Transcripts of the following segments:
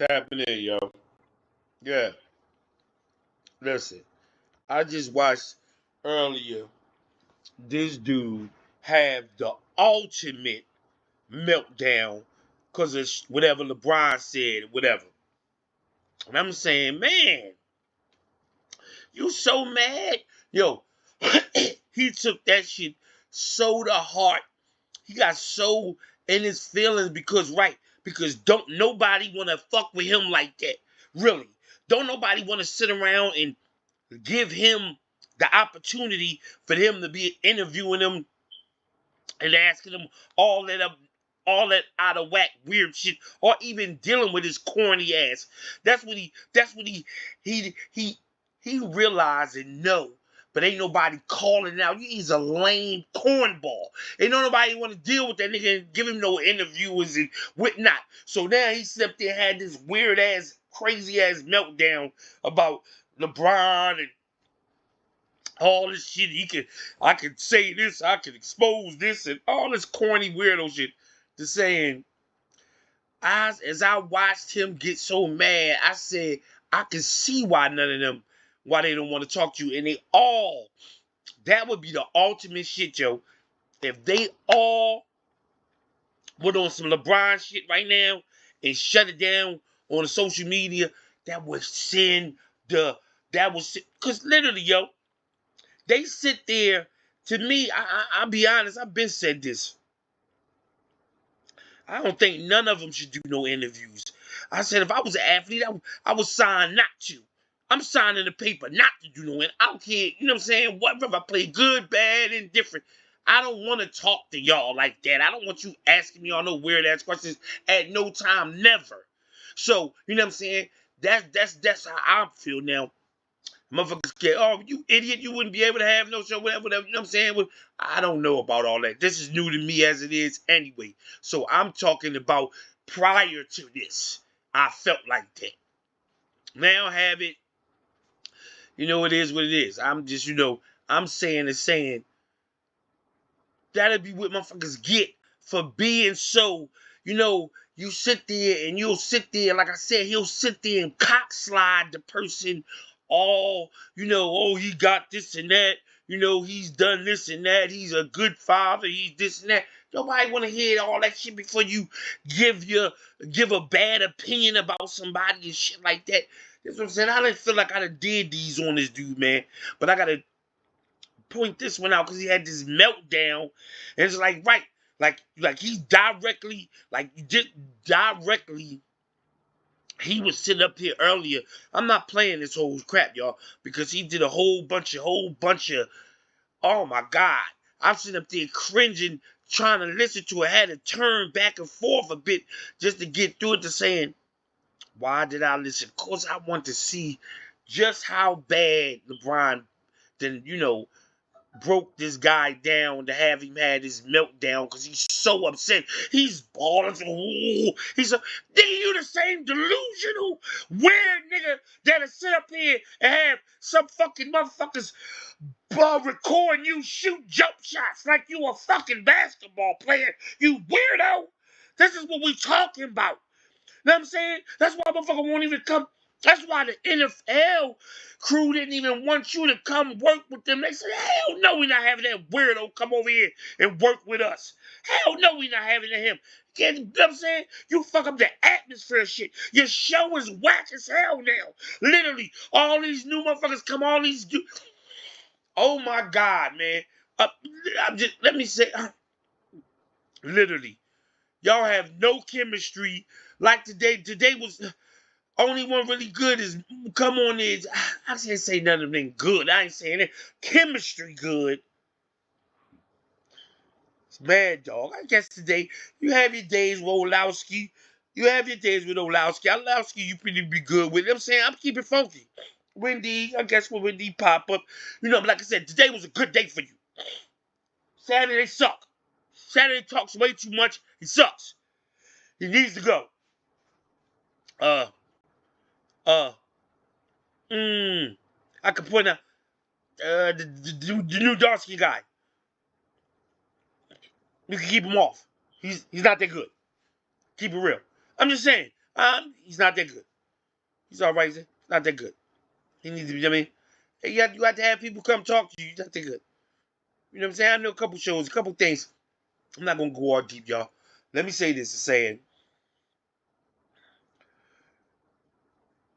Tapping in, yo. Yeah. Listen, I just watched earlier this dude have the ultimate meltdown because of whatever LeBron said, whatever. And I'm saying, man, you so mad. Yo, he took that shit so to heart. He got so in his feelings because don't nobody want to fuck with him like that. Really. Don't nobody want to sit around and give him the opportunity for him to be interviewing him and asking him all that out of whack weird shit, or even dealing with his corny ass. He realized and know, but ain't nobody calling out. He's a lame cornball. Ain't nobody want to deal with that nigga and give him no interviews and whatnot. So now he stepped there and had this weird ass, crazy ass meltdown about LeBron and all this shit. I could say this, I could expose this, and all this corny weirdo shit. To saying, as I watched him get so mad, I said, I can see why why they don't want to talk to you. And that would be the ultimate shit, yo. If they all went on some LeBron shit right now and shut it down on the social media, that would because literally, yo, they sit there. To me, I'll be honest, I've been said this. I don't think none of them should do no interviews. I said if I was an athlete, I would sign not to. I'm signing the paper not to do no interview. I don't care, you know what I'm saying? Whatever I play, good, bad, indifferent. I don't want to talk to y'all like that. I don't want you asking me all no weird ass questions at no time, never. So, you know what I'm saying? That's how I feel now. Motherfuckers get, oh, you idiot, you wouldn't be able to have no show, whatever, you know what I'm saying? Well, I don't know about all that. This is new to me as it is anyway. So I'm talking about prior to this. I felt like that. Now have it. You know, it is what it is. I'm just, I'm saying, that'll be what motherfuckers get for being so, you sit there and you'll sit there, like I said, he'll sit there and cock slide the person all, oh, he got this and that, he's done this and that, he's a good father, he's this and that. Nobody want to hear all that shit before you give a bad opinion about somebody and shit like that. That's what I'm saying. I didn't feel like I done did these on this dude, man. But I gotta point this one out because he had this meltdown. And it's like, right, like he's directly, he was sitting up here earlier. I'm not playing this whole crap, y'all, because he did a whole bunch of, oh my God. I'm sitting up there cringing, trying to listen to it. I had to turn back and forth a bit just to get through it, to saying, why did I listen? Of course, I want to see just how bad LeBron then, broke this guy down to have him had his meltdown because he's so upset. He's balling. He's nigga, you the same delusional, weird nigga that'll sit up here and have some fucking motherfuckers recording you shoot jump shots like you a fucking basketball player. You weirdo. This is what we talking about. Know what I'm saying? That's why motherfucker won't even come. That's why the NFL crew didn't even want you to come work with them. They said, hell no, we're not having that weirdo come over here and work with us. Hell no, we're not having him. You know what I'm saying? You fuck up the atmosphere shit. Your show is whack as hell now. Literally, all these new motherfuckers come, all these... Oh my God, man. Let me say... literally, y'all have no chemistry. Like today was... Only one really good is come on is I can't say none of them good. I ain't saying it. Chemistry good. It's bad, dog. I guess today you have your days with Olowski. You have your days with Olowski. Olowski, you pretty be good with. You know what I'm saying? I'm keeping funky. Wendy, I guess when Wendy pop up. But like I said, today was a good day for you. Saturday suck. Saturday talks way too much. He sucks. He needs to go. I could point out the new Darsky guy. You can keep him off. He's not that good. Keep it real. I'm just saying. He's not that good. He's all right. He's not that good. He needs to be. I mean, you have to have people come talk to you. He's not that good. You know what I'm saying? I know a couple shows, a couple things. I'm not gonna go all deep, y'all. Let me say this: saying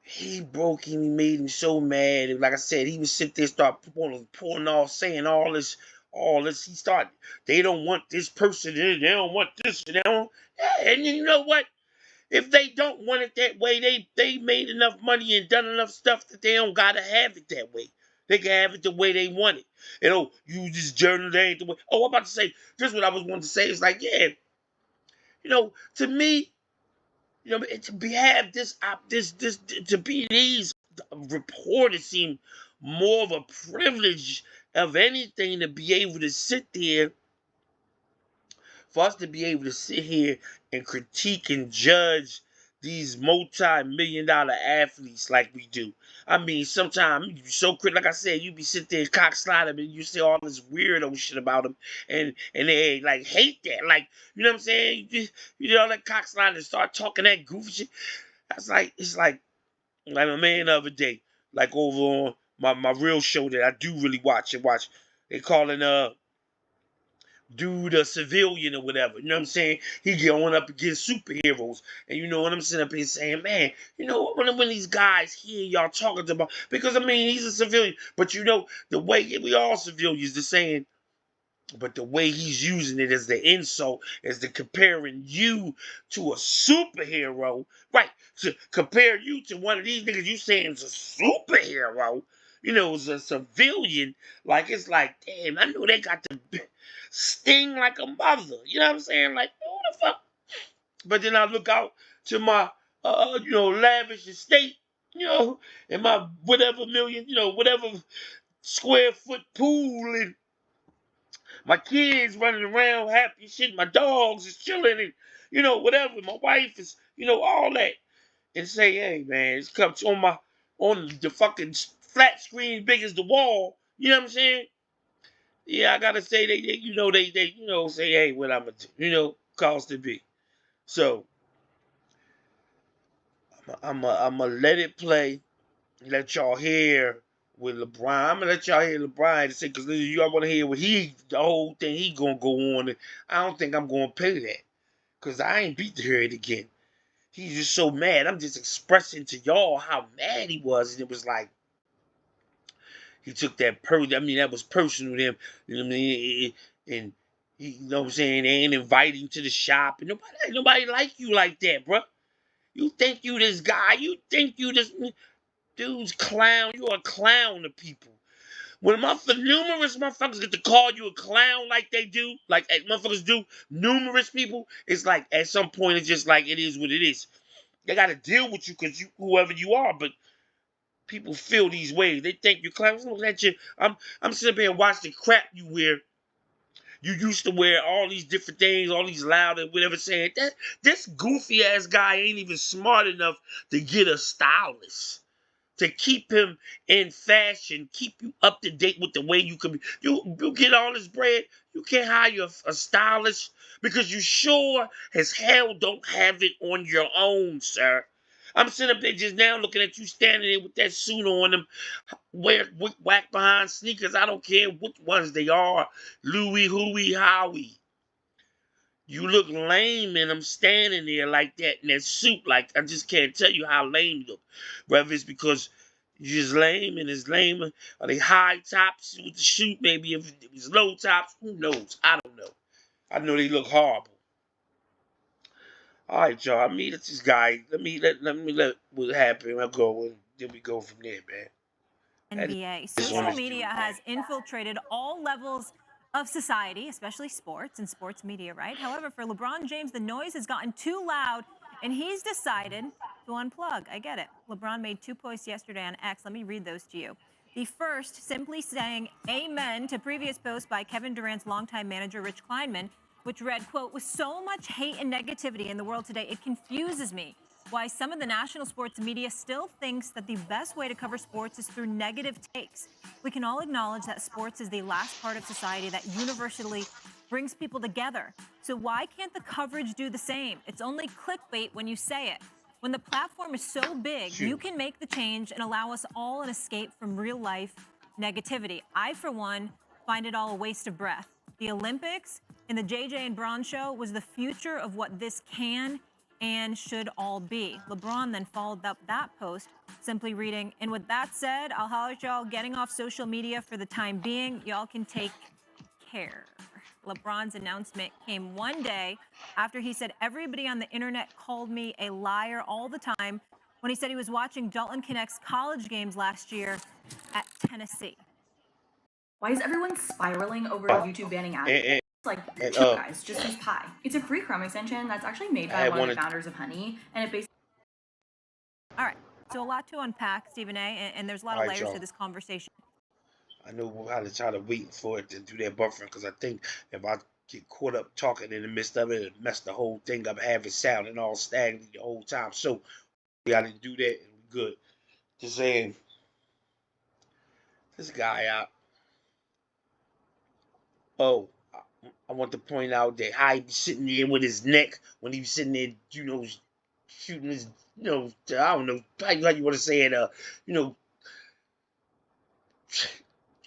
he broke him. He made him so mad. And like I said, he would sit there, start pulling off, saying all this. He started. They don't want this person. They don't want this. They don't. Yeah, and you know what? If they don't want it that way, they made enough money and done enough stuff that they don't gotta have it that way. They can have it the way they want it. You know, you just journal, they ain't the way. Oh, I'm about to say, just what I was wanting to say. It's like, yeah, to me, to be have this to be these reporters seem more of a privilege of anything to be able to sit there, for us to be able to sit here and critique and judge these multi-million-dollar athletes like we do. I mean, sometimes you be so critical. Like I said, you be sitting there cock sliding and you say all this weirdo shit about them, and they like hate that. Like, you know what I'm saying? You know that cock sliding and start talking that goofy shit. It's like my man the other day, like over on my real show that I do really watch. They calling dude a civilian or whatever. You know what I'm saying? He going up against superheroes. And you know what I'm sitting up here saying, man, when these guys hear y'all talking about, because I mean, he's a civilian, but the way we all civilians, the saying, but the way he's using it as the insult, as the comparing you to a superhero, right? To compare you to one of these niggas you saying is a superhero, is a civilian. Like, it's like, damn, I know they got the sting like a mother. You know what I'm saying? Like, who the fuck? But then I look out to my, lavish estate, and my whatever million, whatever square foot pool, and my kids running around happy shit. My dogs is chilling and, whatever. My wife is, all that. And say, hey, man, it's come on the fucking flat screen big as the wall. You know what I'm saying? Yeah, I gotta say they say, hey, what I'm gonna do, cause to be. So I'm gonna let it play. Let y'all hear with LeBron. I'm gonna let y'all hear LeBron say, because y'all want to hear what the whole thing he gonna go on. And I don't think I'm gonna pay that, because I ain't beat to hear it again. He's just so mad. I'm just expressing to y'all how mad he was, and it was like he took that that was personal to him. You know what I mean? And he, you know what I'm saying? They ain't invite him to the shop, and nobody like you like that, bro. You think you this guy? You think you this dude's clown? You're a clown to people. When numerous motherfuckers get to call you a clown like they do, like motherfuckers do, numerous people, it's like at some point it's just like it is what it is. They got to deal with you because whoever you are, but people feel these ways. They think you're clown. I'm sitting up here and watch the crap you wear. You used to wear all these different things, all these loud and whatever, saying that this goofy ass guy ain't even smart enough to get a stylist to keep him in fashion, keep you up to date with the way you can be. You get all this bread, you can't hire a stylist because you sure as hell don't have it on your own, sir. I'm sitting up there just now looking at you standing there with that suit on them, whack behind sneakers. I don't care which ones they are, Louis, Hooey, Howie. You look lame and I'm standing there like that in that suit. Like, I just can't tell you how lame you look. Whether it's because you're just lame and it's lame, are they high tops with the shoot? Maybe if it was low tops, who knows? I don't know. I know they look horrible. All right, y'all. I mean, it's this guy. Let me let what happened. I'll go and then we go from there, man. NBA. Social media has infiltrated all levels of society, especially sports and sports media, right? However, for LeBron James, the noise has gotten too loud and he's decided to unplug. I get it. LeBron made 2 posts yesterday on X. Let me read those to you. The first, simply saying amen to previous posts by Kevin Durant's longtime manager, Rich Kleinman, which read, quote, with so much hate and negativity in the world today, it confuses me why some of the national sports media still thinks that the best way to cover sports is through negative takes. We can all acknowledge that sports is the last part of society that universally brings people together. So why can't the coverage do the same? It's only clickbait when you say it. When the platform is so big, you can make the change and allow us all an escape from real life negativity. I, for one, find it all a waste of breath. The Olympics and the JJ and Braun show was the future of what this can and should all be. LeBron then followed up that post, simply reading, "And with that said, I'll holler at y'all getting off social media for the time being. Y'all can take care." LeBron's announcement came one day after he said everybody on the internet called me a liar all the time when he said he was watching Dalton Connect's college games last year at Tennessee. Why is everyone spiraling over YouTube banning ads? It's like, chill guys, just use Pi. It's a free Chrome extension that's actually made by one of the founders of Honey, and it basically... All right, so a lot to unpack, Stephen A., and there's a lot of layers to this conversation. I know how to try to wait for it to do that buffering, because I think if I get caught up talking in the midst of it, it mess the whole thing up, have it sounding all stagnant the whole time. So we got to do that, and we're good. Just saying, this guy out. Oh, I want to point out that how he be sitting there with his neck when he was sitting there, shooting his, I don't know how you want to say it,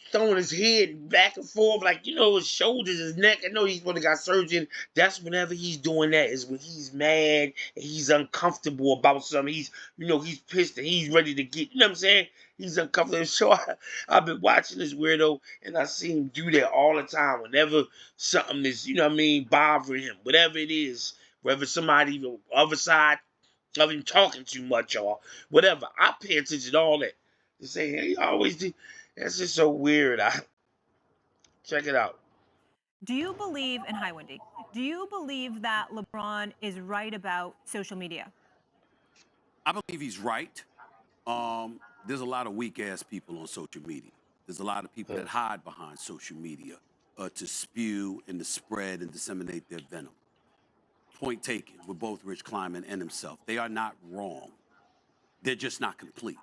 throwing his head back and forth, like, his shoulders, his neck. I know he's when he got surgery. That's whenever he's doing that, is when he's mad and he's uncomfortable about something. He's, he's pissed and he's ready to get, you know what I'm saying? He's uncomfortable. So I've been watching this weirdo, and I see him do that all the time. Whenever something is, bothering him, whatever it is, whether somebody on the other side of him talking too much or whatever, I pay attention to all that. Just saying, he always do. That's just so weird. Check it out. Do you believe, and hi, Wendy, do you believe that LeBron is right about social media? I believe he's right. There's a lot of weak-ass people on social media. There's a lot of people that hide behind social media to spew and to spread and disseminate their venom. Point taken with both Rich Kleiman and himself. They are not wrong. They're just not complete.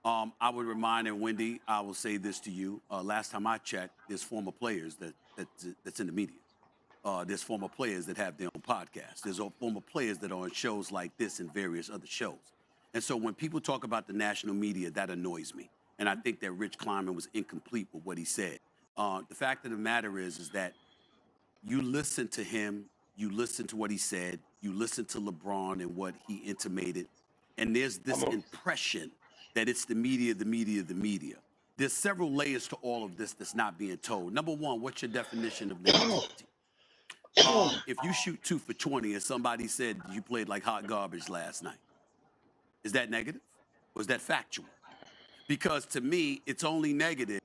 I would remind, and Wendy, I will say this to you. Last time I checked, there's former players that's in the media. There's former players that have their own podcasts. There's former players that are on shows like this and various other shows. And so when people talk about the national media, that annoys me. And I think that Rich Kleiman was incomplete with what he said. The fact of the matter is that you listen to him, you listen to what he said, you listen to LeBron and what he intimated, and there's this impression that it's the media, the media, the media. There's several layers to all of this that's not being told. Number one, what's your definition of negativity? If you shoot 2 for 20 and somebody said you played like hot garbage last night, is that negative or is that factual? Because to me, it's only negative.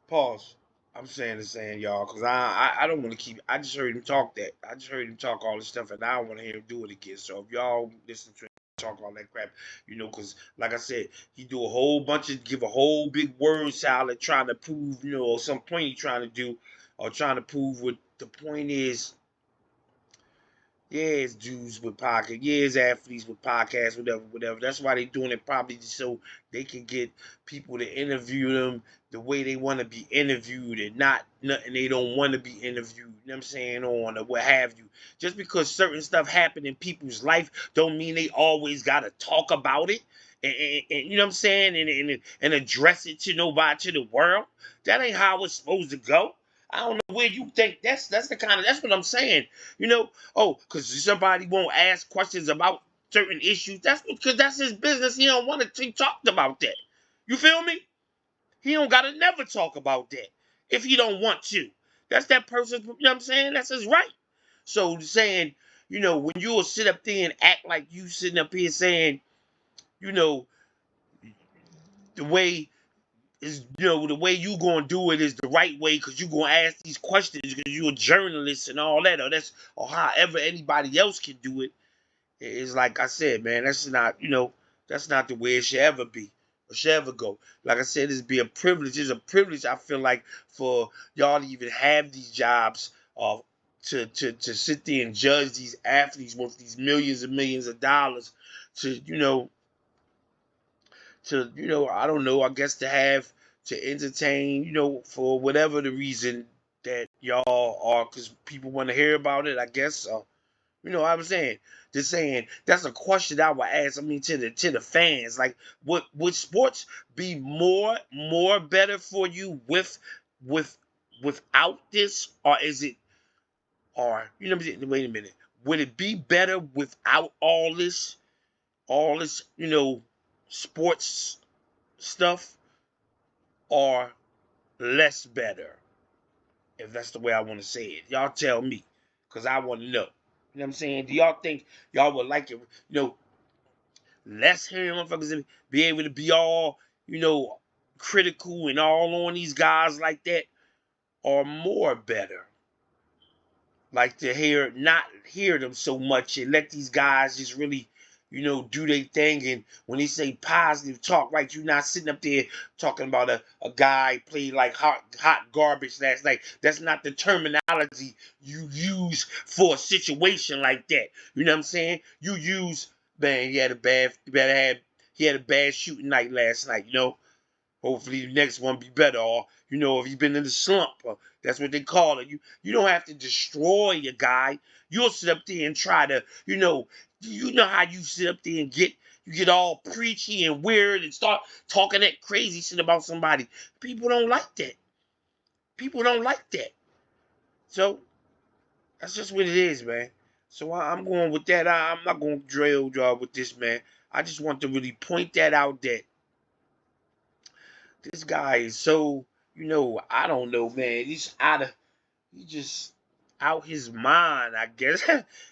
Pause. I'm saying, y'all, because I don't want to keep. I just heard him talk that. I just heard him talk all this stuff, and I don't want to hear him do it again. So if y'all listen to him talk all that crap, because like I said, he do a whole bunch of, give a whole big word salad trying to prove, or some point he trying to do, or trying to prove what the point is. Yeah, it's dudes with podcasts. Yeah, it's athletes with podcasts, whatever. That's why they doing it, probably just so they can get people to interview them the way they want to be interviewed, and not nothing they don't want to be interviewed. You know what I'm saying? On or what have you. Just because certain stuff happen in people's life don't mean they always gotta talk about it. And you know what I'm saying? And address it to nobody, to the world. That ain't how it's supposed to go. I don't know where you think that's the kind of, that's what I'm saying. Because somebody won't ask questions about certain issues. That's because that's his business. He don't want to talk about that. You feel me? He don't gotta never talk about that if he don't want to. That's that person's, you know what I'm saying? That's his right. So saying, when you will sit up there and act like you sitting up here saying, the way is, the way you gonna do it is the right way because you gonna ask these questions because you're a journalist and all that, or however anybody else can do it. It's like I said, man, that's not, that's not the way it should ever be or should ever go. Like I said, it's be a privilege. It's a privilege, I feel like, for y'all to even have these jobs, to sit there and judge these athletes worth these millions and millions of dollars, to I don't know, I guess to entertain, for whatever the reason that y'all are, because people want to hear about it, I guess. You know what I'm saying? Just saying that's a question I would ask. I mean, to the fans, like, would sports be more better for you without this, or is it, or you know what I'm saying? Wait a minute, would it be better without all this, you know, sports stuff, or less better? If that's the way I want to say it, y'all tell me, cause I want to know. You know what I'm saying? Do y'all think y'all would like it? You know, less hearing motherfuckers be able to be all, you know, critical and all on these guys like that, or more better? Like to not hear them so much and let these guys just really, you know, do their thing. And when they say positive talk, right, you're not sitting up there talking about a guy played like hot garbage last night. That's not the terminology you use for a situation like that. You know what I'm saying? You use, man, he had a bad shooting night last night, you know. Hopefully the next one be better, or you know, if you've been in the slump, that's what they call it. You don't have to destroy your guy. You'll sit up there and try to, you know how you sit up there and get all preachy and weird and start talking that crazy shit about somebody. People don't like that. People don't like that. So that's just what it is, man. So I'm going with that. I'm not going to drill y'all with this, man. I just want to really point that out, that this guy is so, you know, I don't know, man. He's just out his mind, I guess,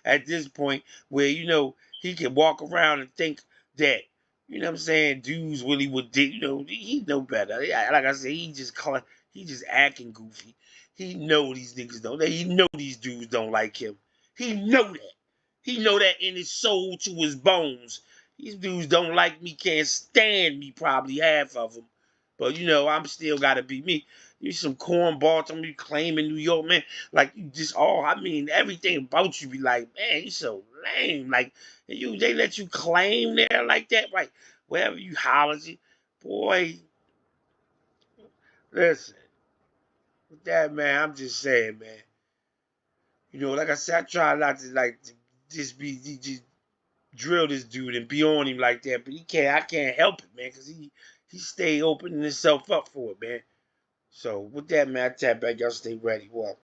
at this point, where, you know, he can walk around and think that, you know what I'm saying, dudes really would, you know, he know better. Like I said, he just acting goofy. He know these niggas don't. He know these dudes don't like him. He know that. He know that in his soul to his bones. These dudes don't like me, can't stand me, probably half of them. But, you know, I'm still got to be me. You some cornball to me claiming New York, man. Like, you just I mean, everything about you be like, man, you so lame. Like, they let you claim there like that, right? Wherever you holler, boy, listen. With that, man, I'm just saying, man. You know, like I said, I try not to, like, to just drill this dude and be on him like that, but I can't help it, man, because he stay opening himself up for it, man. So with that, man, I tap back. Y'all stay ready. What?